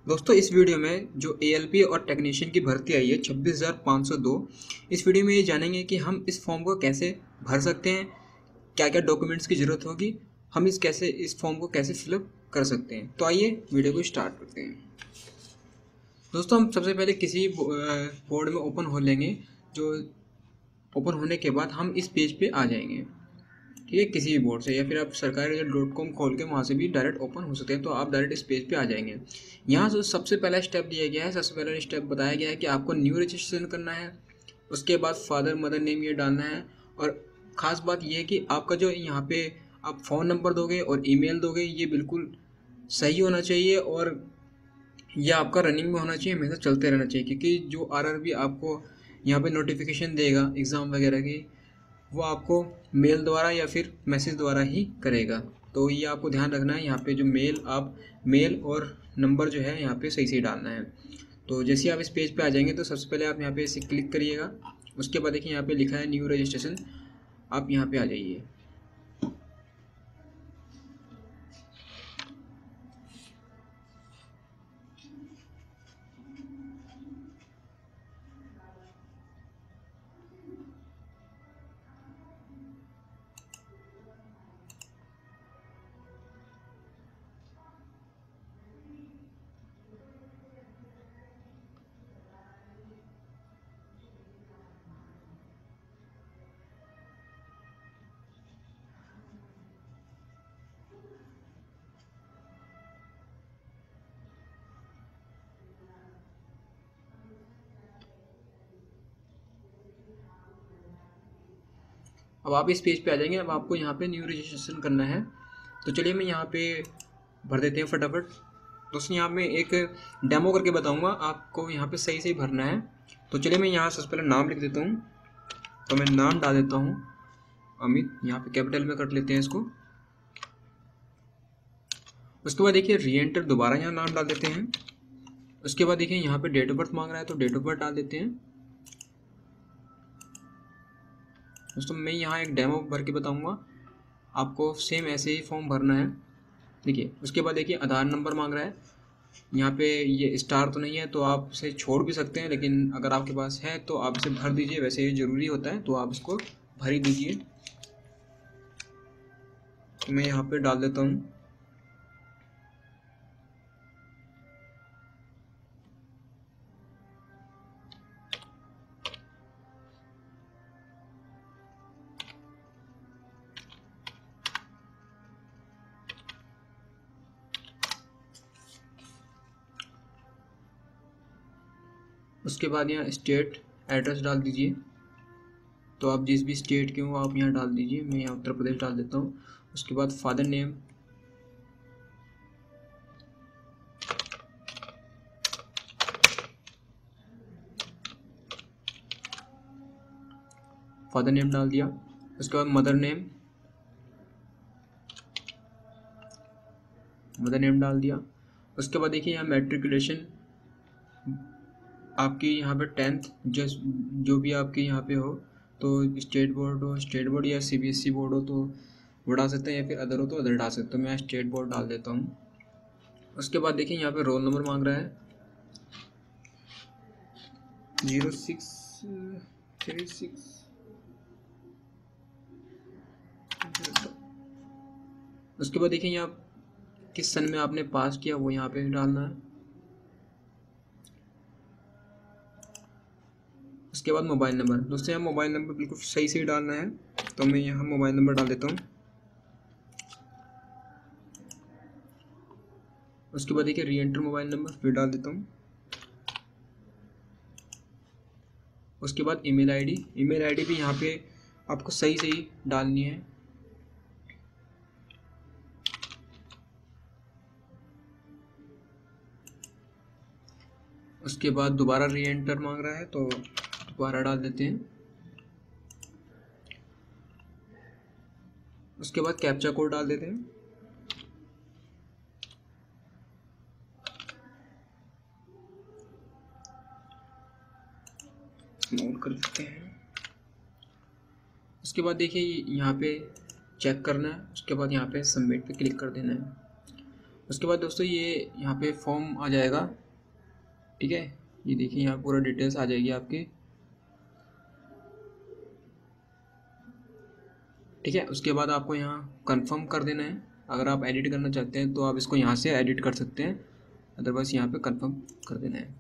दोस्तों इस वीडियो में जो एएलपी और टेक्नीशियन की भर्ती आई है 26,502। इस वीडियो में ये जानेंगे कि हम इस फॉर्म को कैसे भर सकते हैं, क्या क्या डॉक्यूमेंट्स की ज़रूरत होगी, हम इस फॉर्म को कैसे फिलअप कर सकते हैं। तो आइए वीडियो को स्टार्ट करते हैं। दोस्तों हम सबसे पहले किसी बोर्ड में ओपन हो लेंगे। जो ओपन होने के बाद हम इस पेज पे आ जाएंगे, ठीक है, किसी भी बोर्ड से, या फिर आप सरकारी.com खोल के वहाँ से भी डायरेक्ट ओपन हो सकते हैं। तो आप डायरेक्ट इस पेज पे आ जाएंगे। यहाँ से सबसे पहला स्टेप दिया गया है, सबसे पहला स्टेप बताया गया है कि आपको न्यू रजिस्ट्रेशन करना है। उसके बाद फादर मदर नेम ये डालना है। और ख़ास बात यह है कि आपका जो यहाँ पे आप फ़ोन नंबर दोगे और ईमेल दोगे, ये बिल्कुल सही होना चाहिए और ये आपका रनिंग में होना चाहिए, हमेशा चलते रहना चाहिए। क्योंकि जो आरआरबी आपको यहाँ पे नोटिफिकेशन देगा एग्ज़ाम वगैरह की, वो आपको मेल द्वारा या फिर मैसेज द्वारा ही करेगा। तो ये आपको ध्यान रखना है, यहाँ पे जो मेल और नंबर जो है यहाँ पे सही सही डालना है। तो जैसे ही आप इस पेज पे आ जाएंगे तो सबसे पहले आप यहाँ पे इसे क्लिक करिएगा। उसके बाद देखिए यहाँ पे लिखा है न्यू रजिस्ट्रेशन, आप यहाँ पे आ जाइए। अब आप इस पेज पे आ जाएंगे। अब आपको यहाँ पे न्यू रजिस्ट्रेशन करना है। तो चलिए मैं यहाँ पे भर देते हैं फटाफट। दोस्तों यहाँ मैं एक डेमो करके बताऊँगा आपको, यहाँ पे सही सही भरना है। तो चलिए मैं यहाँ सबसे पहले नाम लिख देता हूँ। तो मैं नाम डाल देता हूँ अमित, यहाँ पे कैपिटल में कर लेते हैं इसको। उसके बाद देखिए री एंटर, दोबारा यहाँ नाम डाल देते हैं। उसके बाद देखिए यहाँ पे डेट ऑफ बर्थ मांग रहा है, तो डेट ऑफ बर्थ डाल देते हैं। दोस्तों मैं यहाँ एक डेमो भर के बताऊँगा, आपको सेम ऐसे ही फॉर्म भरना है। देखिए उसके बाद देखिए आधार नंबर मांग रहा है। यहाँ पे ये स्टार तो नहीं है तो आप इसे छोड़ भी सकते हैं, लेकिन अगर आपके पास है तो आप इसे भर दीजिए। वैसे ये ज़रूरी होता है तो आप इसको भर ही दीजिए। तो मैं यहाँ पे डाल देता हूँ। उसके बाद यहाँ स्टेट एड्रेस डाल दीजिए। तो आप जिस भी स्टेट के हो आप यहाँ डाल दीजिए। मैं यहाँ उत्तर प्रदेश डाल देता हूँ। उसके बाद फादर नेम, फादर नेम डाल दिया। उसके बाद मदर नेम डाल दिया। उसके बाद देखिए यहाँ मैट्रिकुलेशन, आपकी यहाँ पे 10th जो भी आपके यहाँ पे हो, तो स्टेट बोर्ड या सीबीएसई बोर्ड हो तो वो डाल सकते हैं, या फिर अदर हो तो अदर डाल सकते हैं। तो मैं स्टेट बोर्ड डाल देता हूँ। उसके बाद देखिए यहाँ पे रोल नंबर मांग रहा है 0636। उसके बाद देखिए यहाँ किस सन में आपने पास किया वो यहाँ पे डालना है। उसके बाद मोबाइल नंबर, दोस्तों यहाँ मोबाइल नंबर बिल्कुल सही सही डालना है। तो मैं यहाँ मोबाइल नंबर डाल देता हूँ। उसके बाद देखिए री एंटर मोबाइल नंबर फिर डाल देता हूँ। उसके बाद ईमेल आईडी भी यहाँ पे आपको सही सही डालनी है। उसके बाद दोबारा री एंटर मांग रहा है तो दोबारा डाल देते हैं। उसके बाद कैप्चा कोड डाल देते हैं। नोट कर लेते हैं। उसके बाद देखिए यहाँ पे चेक करना है। उसके बाद यहाँ पे सबमिट पे क्लिक कर देना है। उसके बाद दोस्तों ये यहाँ पे फॉर्म आ जाएगा, ठीक है। ये देखिए यहाँ पूरा डिटेल्स आ जाएगी आपकी, ठीक है। उसके बाद आपको यहाँ कंफर्म कर देना है। अगर आप एडिट करना चाहते हैं तो आप इसको यहाँ से एडिट कर सकते हैं, अदरवाइज यहाँ पे कंफर्म कर देना है।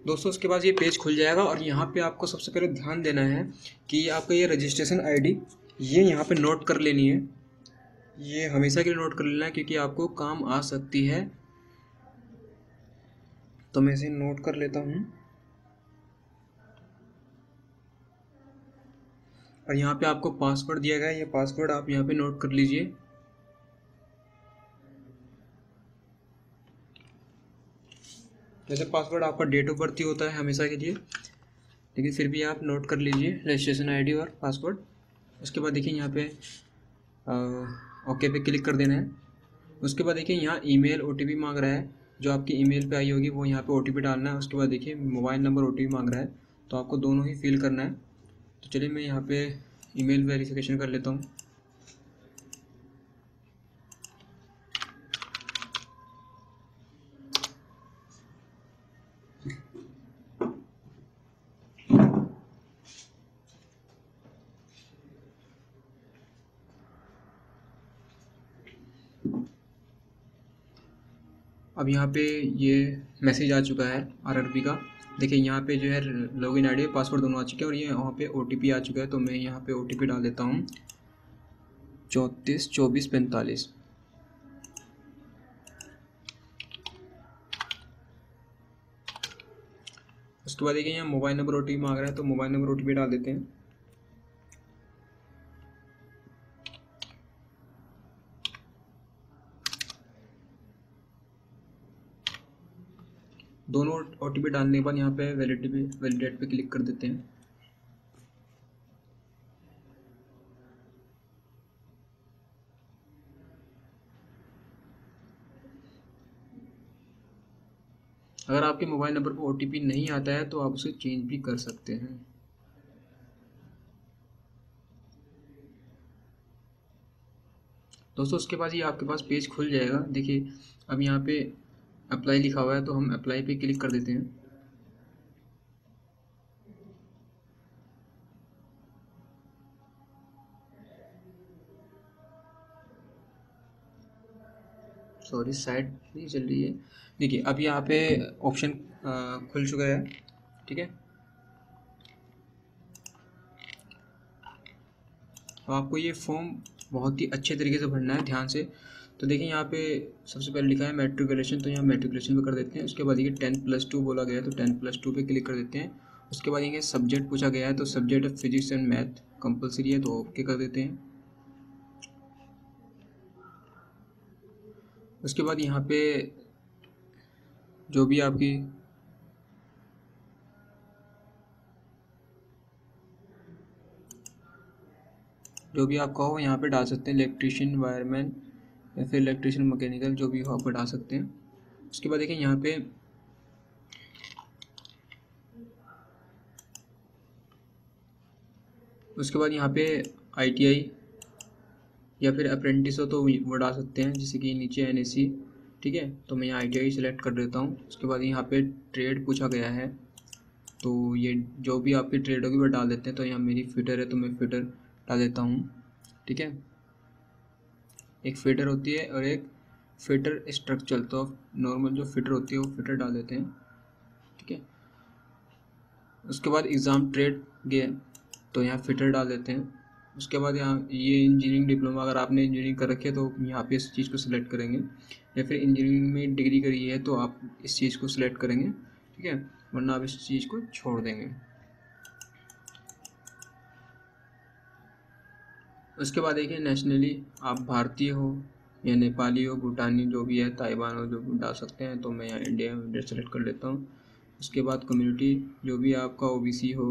दोस्तों उसके बाद ये पेज खुल जाएगा और यहाँ पे आपको सबसे पहले ध्यान देना है कि आपका ये रजिस्ट्रेशन आईडी ये यहाँ पे नोट कर लेनी है। ये हमेशा के लिए नोट कर लेना है क्योंकि आपको काम आ सकती है। तो मैं इसे नोट कर लेता हूँ और यहाँ पे आपको पासवर्ड दिया गया है, ये पासवर्ड आप यहाँ पे नोट कर लीजिए। वैसे पासवर्ड आपका डेट ऑफ बर्थ ही होता है हमेशा के लिए, लेकिन फिर भी आप नोट कर लीजिए रजिस्ट्रेशन आईडी और पासवर्ड। उसके बाद देखिए यहाँ पे ओके पे क्लिक कर देना है। उसके बाद देखिए यहाँ ईमेल ओटीपी मांग रहा है, जो आपकी ईमेल पे आई होगी वो यहाँ पे ओटीपी डालना है। उसके बाद देखिए मोबाइल नंबर ओटीपी मांग रहा है, तो आपको दोनों ही फिल करना है। तो चलिए मैं यहाँ पे ईमेल वेरिफिकेशन कर लेता हूँ। अब यहाँ पे ये मैसेज आ चुका है आरआरबी का। देखिए यहाँ पे जो है लॉगिन आईडी पासवर्ड दोनों आ चुके हैं और ये यहाँ पे ओटीपी आ चुका है। तो मैं यहाँ पे ओटीपी डाल देता हूँ 342445। उसके बाद देखिए यहाँ मोबाइल नंबर ओटीपी मांग रहा है, तो मोबाइल नंबर ओटीपी डाल देते हैं। दोनों ओटीपी डालने के बाद यहाँ पे वैलिडेट पे क्लिक कर देते हैं। अगर आपके मोबाइल नंबर पर ओटीपी नहीं आता है तो आप उसे चेंज भी कर सकते हैं। दोस्तों उसके बाद ये आपके पास पेज खुल जाएगा। देखिए अब यहाँ पे अप्लाई लिखा हुआ है, तो हम अप्लाई पे क्लिक कर देते हैं। सॉरी साइड नहीं चल रही है। देखिए अब यहाँ पे ऑप्शन खुल चुका है, ठीक है। तो आपको ये फॉर्म बहुत ही अच्छे तरीके से भरना है, ध्यान से। तो देखिए यहाँ पे सबसे पहले लिखा है मैट्रिकुलेशन, तो यहाँ मैट्रिकुलेशन पे कर देते हैं। उसके बाद ये 10+2 बोला गया है, तो 10+2 पे क्लिक कर देते हैं। उसके बाद ये सब्जेक्ट पूछा गया है, तो subject of physics and math compulsory है, तो ओके कर देते हैं। उसके बाद यहाँ पे जो भी आपकी आपका हो यहाँ पे डाल सकते हैं, इलेक्ट्रीशियन, वायरमैन या फिर इलेक्ट्रीशियन मैकेनिकल, जो भी हो आपको डाल सकते हैं। उसके बाद देखिए यहाँ पे आईटीआई या फिर अप्रेंटिस हो तो वो डाल सकते हैं, जैसे कि नीचे एनएससी, ठीक है। तो मैं यहाँ आईटीआई सेलेक्ट कर देता हूँ। उसके बाद यहाँ पे ट्रेड पूछा गया है, तो ये जो भी आपकी ट्रेड होगी वो डाल देते हैं। तो यहाँ मेरी फिटर है, तो मैं फिटर डाल देता हूँ, ठीक है। एक फिटर होती है और एक फिटर स्ट्रक्चर, तो नॉर्मल जो फिटर होती है वो फिटर डाल देते हैं, ठीक है। उसके बाद एग्ज़ाम ट्रेड गए, तो यहाँ फिटर डाल देते हैं। उसके बाद यहाँ ये इंजीनियरिंग डिप्लोमा, अगर आपने इंजीनियरिंग कर रखी है तो यहाँ पे इस चीज़ को सिलेक्ट करेंगे, या फिर इंजीनियरिंग में डिग्री करी है तो आप इस चीज़ को सिलेक्ट करेंगे, ठीक है, वरना आप इस चीज़ को छोड़ देंगे। उसके बाद देखिए नेशनली आप भारतीय हो या नेपाली हो, भूटानी जो भी है, ताइवान हो, जो भी डाल सकते हैं। तो मैं यहाँ इंडिया सेलेक्ट कर लेता हूँ। उसके बाद कम्युनिटी जो भी आपका ओबीसी हो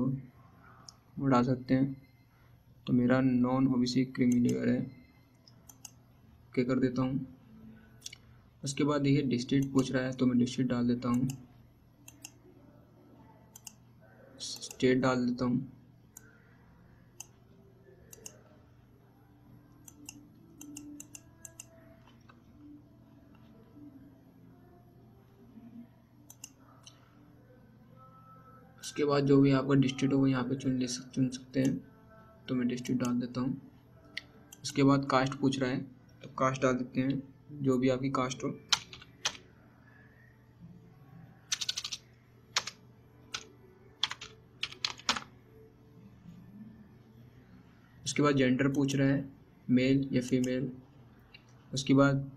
वो डाल सकते हैं। तो मेरा नॉन ओबीसी क्रीमी लेयर है, क्या कर देता हूँ। उसके बाद देखिए डिस्ट्रिक्ट पूछ रहा है तो मैं डिस्ट्रिक्ट डाल देता हूँ, स्टेट डाल देता हूँ। उसके बाद जो भी आपका डिस्ट्रिक्ट हो वो यहाँ पे चुन सकते हैं। तो मैं डिस्ट्रिक्ट डाल देता हूँ। उसके बाद कास्ट पूछ रहा है तो कास्ट डाल देते हैं, जो भी आपकी कास्ट हो। उसके बाद जेंडर पूछ रहा है, मेल या फीमेल। उसके बाद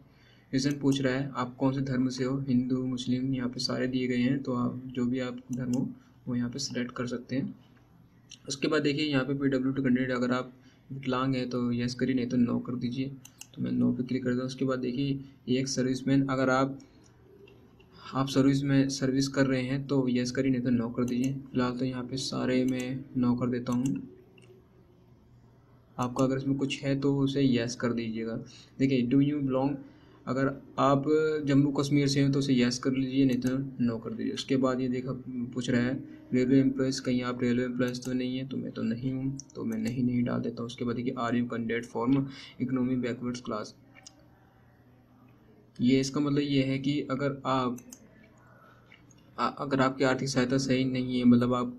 रीज़न पूछ रहा है आप कौन से धर्म से हो, हिंदू, मुस्लिम, यहाँ पे सारे दिए गए हैं। तो आप जो भी आप धर्म हो वो यहाँ पे सिलेक्ट कर सकते हैं। उसके बाद देखिए यहाँ पे PWD कैंडिडेट अगर आप विकलांग हैं तो यस करिए, नहीं तो नो कर दीजिए। तो मैं नो पे क्लिक करता हूँ। उसके बाद देखिए एक सर्विसमैन, अगर आप सर्विस कर रहे हैं तो यस करिए, नहीं तो नो कर दीजिए। फिलहाल तो यहाँ पे सारे मैं नो कर देता हूँ। आपका अगर इसमें कुछ है तो उसे यस कर दीजिएगा। देखिए डू यू बिलोंग, अगर आप जम्मू कश्मीर से हैं तो उसे यस कर लीजिए, नहीं तो नो कर दीजिए। उसके बाद ये देखा पूछ रहा है रेलवे एम्प्लॉयज़, कहीं आप रेलवे एम्प्लॉयज़ तो नहीं है। तो मैं तो नहीं हूँ, तो मैं नहीं डाल देता हूँ। उसके बाद देखिए are you candidate form economy backwards class. ये इसका मतलब ये है कि अगर अगर आपकी आर्थिक सहायता सही नहीं है, मतलब आप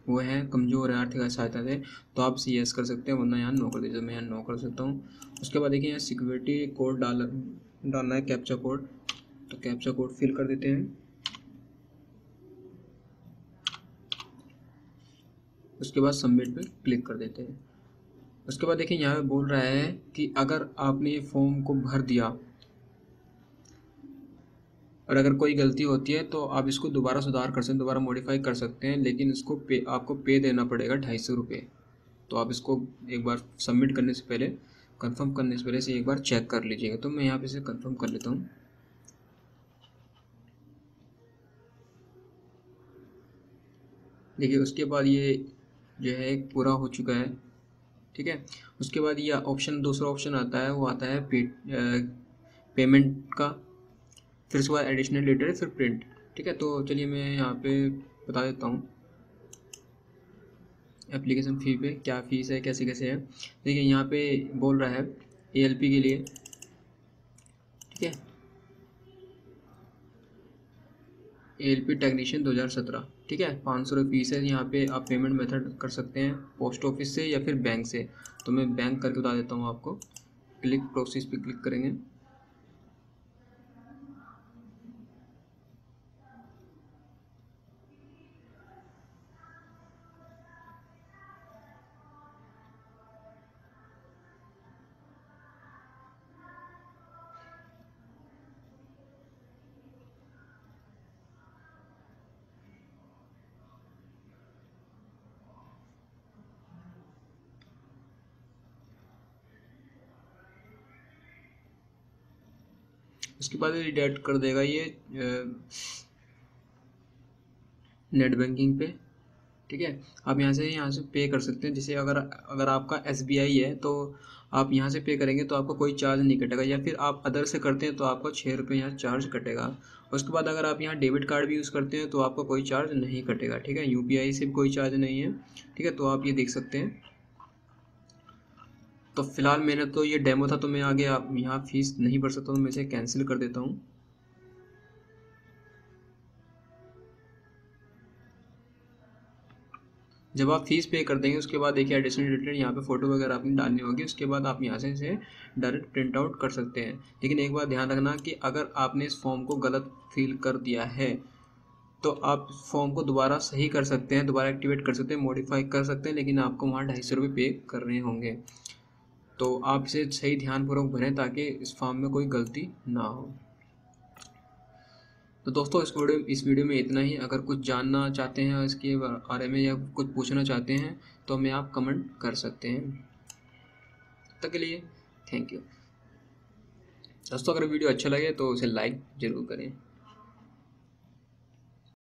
वो है कमज़ोर है आर्थिक सहायता से, तो आप इसे यस कर सकते हैं, वरना यहाँ नो कर दीजिए। मैं यहाँ नो कर सकता हूँ। उसके बाद देखिए यहाँ सिक्योरिटी कोड डालना है, कैप्चा कोड। तो कैप्चा कोड फिल कर देते हैं। उसके बाद सबमिट पे क्लिक कर देते हैं। उसके बाद देखिए यहाँ पे बोल रहा है कि अगर आपने ये फॉर्म को भर दिया और अगर कोई गलती होती है तो आप इसको दोबारा सुधार कर सकते हैं, दोबारा मॉडिफाई कर सकते हैं, लेकिन इसको आपको पे देना पड़ेगा 250 रुपये। तो आप इसको एक बार सबमिट करने से पहले, कंफर्म करने से पहले से एक बार चेक कर लीजिएगा। तो मैं यहाँ पे इसे कंफर्म कर लेता हूँ। देखिए उसके बाद ये जो है पूरा हो चुका है, ठीक है। उसके बाद ये ऑप्शन, दूसरा ऑप्शन आता है, वो आता है पेमेंट का। फिर उसके बाद एडिशनल डिटेल, फिर प्रिंट, ठीक है। तो चलिए मैं यहाँ पे बता देता हूँ एप्लीकेशन फ़ी पे क्या फ़ीस है, कैसे कैसे है। देखिए यहाँ पे बोल रहा है ALP के लिए, ठीक है, ALP टेक्नीशियन 2017, ठीक है, 500 रुपये फीस है। यहाँ पे आप पेमेंट मेथड कर सकते हैं पोस्ट ऑफिस से या फिर बैंक से। तो मैं बैंक करके बता देता हूँ आपको। क्लिक प्रोसेस पे क्लिक करेंगे। उसके बाद रिडायरेक्ट कर देगा ये नेट बैंकिंग पे, ठीक है। आप यहाँ से पे कर सकते हैं। जैसे अगर अगर आपका SBI है तो आप यहाँ से पे करेंगे तो आपका कोई चार्ज नहीं कटेगा, या फिर आप अदर से करते हैं तो आपका 6 रुपये यहाँ चार्ज कटेगा। उसके बाद अगर आप यहाँ डेबिट कार्ड भी यूज़ करते हैं तो आपका कोई चार्ज नहीं कटेगा, ठीक है। UPI से भी कोई चार्ज नहीं है, ठीक है। तो आप ये देख सकते हैं। तो फिलहाल मैंने तो ये डेमो था तो मैं आगे आप यहाँ फीस नहीं भर सकता, तो मैं इसे कैंसिल कर देता हूँ। जब आप फीस पे कर देंगे उसके बाद देखिए एडिशनल डिटेल, यहाँ पे फ़ोटो वगैरह आपने डालनी होगी। उसके बाद आप यहाँ से इसे डायरेक्ट प्रिंट आउट कर सकते हैं। लेकिन एक बात ध्यान रखना कि अगर आपने इस फॉर्म को गलत फिल कर दिया है तो आप फॉर्म को दोबारा सही कर सकते हैं, दोबारा एक्टिवेट कर सकते हैं, मॉडिफाई कर सकते हैं, लेकिन आपको वहाँ 250 रुपये पे करने होंगे। तो आप इसे सही ध्यानपूर्वक भरें ताकि इस फॉर्म में कोई गलती ना हो। तो दोस्तों इस वीडियो में इतना ही। अगर कुछ जानना चाहते हैं इसके बारे में या कुछ पूछना चाहते हैं तो हमें आप कमेंट कर सकते हैं। तक के लिए थैंक यू दोस्तों। अगर वीडियो अच्छा लगे तो उसे लाइक ज़रूर करें।